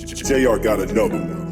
JR got another one.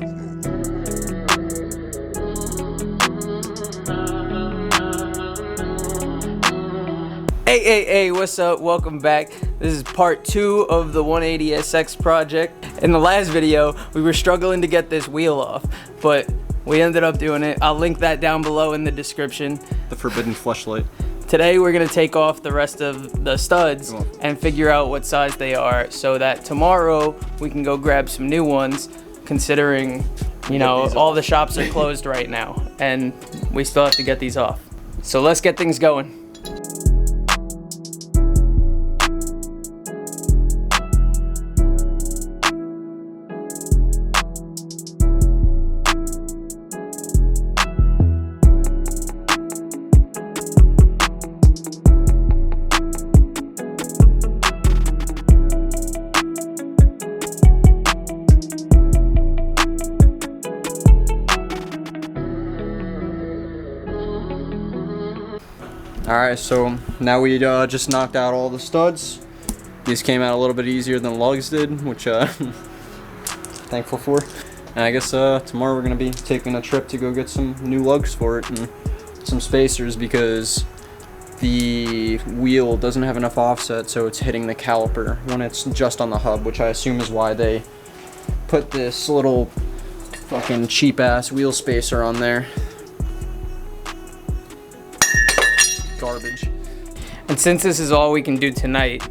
Hey, what's up? Welcome back. This is part 2 of the 180SX project. In the last video, we were struggling to get this wheel off, but we ended up doing it. I'll link that down below in the description. The forbidden fleshlight. Today, we're gonna take off the rest of the studs and figure out what size they are so that tomorrow we can go grab some new ones, considering, you know, all the shops are closed right now and we still have to get these off. So let's get things going. Alright, so now we just knocked out all the studs. These came out a little bit easier than the lugs did, which thankful for. And I guess tomorrow we're going to be taking a trip to go get some new lugs for it and some spacers, because the wheel doesn't have enough offset, so it's hitting the caliper when it's just on the hub, which I assume is why they put this little fucking cheap ass wheel spacer on there. Garbage. And since this is all we can do tonight,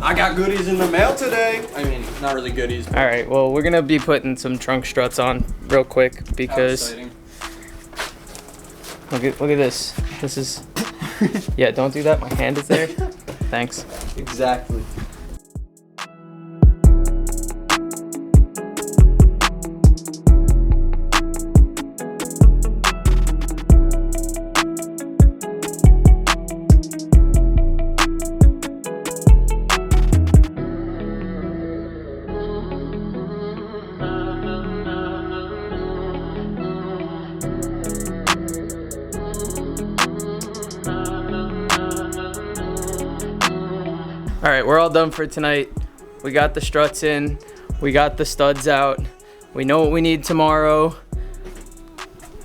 I got goodies in the mail today. I mean, not really goodies. All right, well, we're gonna be putting some trunk struts on real quick because look at this. This is yeah. Don't do that. My hand is there. Thanks. Exactly. All right, we're all done for tonight. We got the struts in, we got the studs out, we know what we need tomorrow.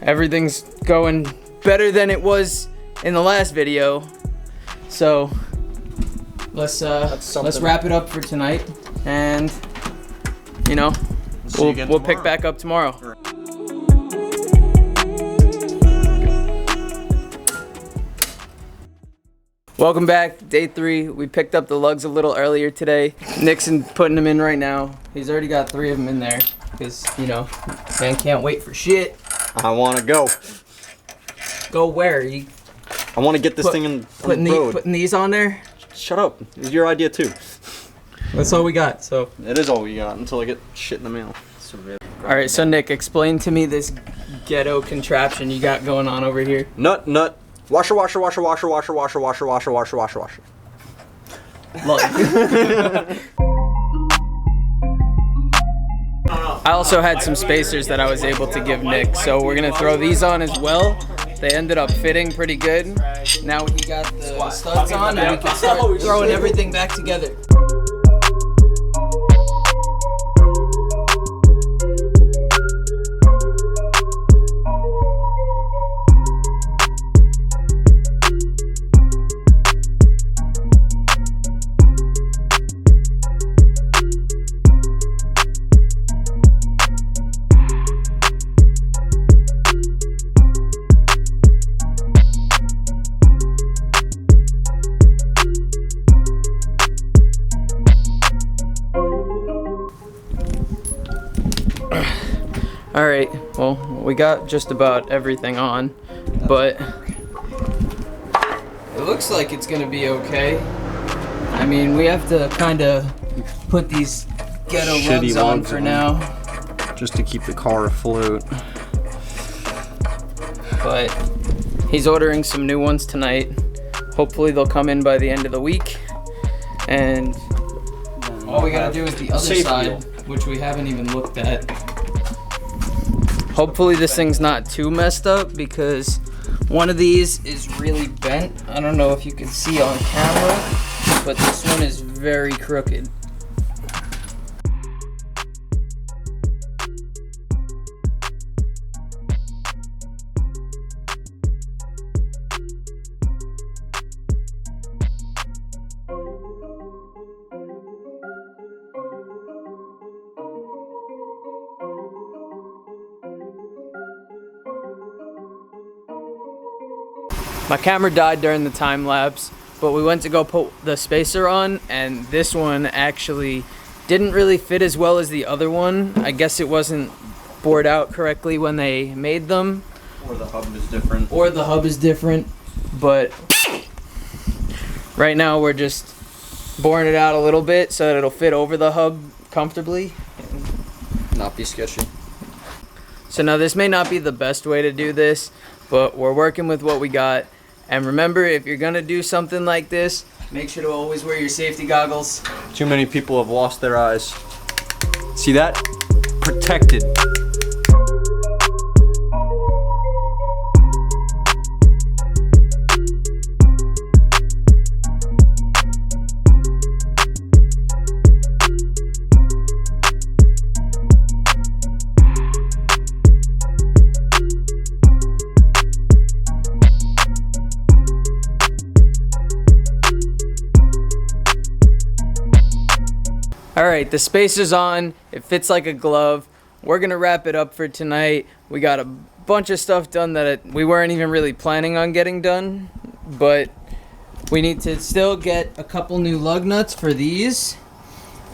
Everything's going better than it was in the last video. So let's wrap it up for tonight, and you know, we'll pick back up tomorrow. Welcome back, day 3. We picked up the lugs a little earlier today. Nick's putting them in right now. He's already got 3 of them in there because, you know, man can't wait for shit. I want to go. Go where? I want to get this thing in the road. Putting these on there? Shut up. It was your idea too. That's all we got, so. It is all we got until I get shit in the mail. All right, so Nick, explain to me this ghetto contraption you got going on over here. Nut. Washer. Look. I also had some spacers that I was able to give Nick, so we're gonna throw these on as well. They ended up fitting pretty good. Now we got the studs on and we can start throwing everything back together. All right, well, we got just about everything on, but it looks like it's gonna be okay. I mean, we have to kind of put these ghetto lugs on for now, just to keep the car afloat. But he's ordering some new ones tonight. Hopefully they'll come in by the end of the week, and all we gotta do is the other side, which we haven't even looked at. Hopefully this thing's not too messed up, because one of these is really bent. I don't know if you can see on camera, but this one is very crooked. My camera died during the time lapse, but we went to go put the spacer on, and this one actually didn't really fit as well as the other one. I guess it wasn't bored out correctly when they made them. Or the hub is different. Or the hub is different, but right now we're just boring it out a little bit so that it'll fit over the hub comfortably. Not be sketchy. So now this may not be the best way to do this, but we're working with what we got. And remember, if you're gonna do something like this, make sure to always wear your safety goggles. Too many people have lost their eyes. See that? Protected. Alright, the spacer's on. It fits like a glove. We're gonna wrap it up for tonight. We got a bunch of stuff done that we weren't even really planning on getting done, but we need to still get a couple new lug nuts for these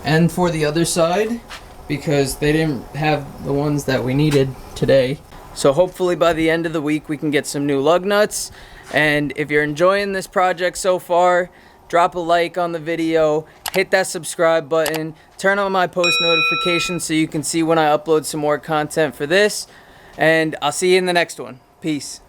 and for the other side because they didn't have the ones that we needed today. So hopefully by the end of the week we can get some new lug nuts. And if you're enjoying this project so far, drop a like on the video, hit that subscribe button, turn on my post notifications so you can see when I upload some more content for this, and I'll see you in the next one. Peace.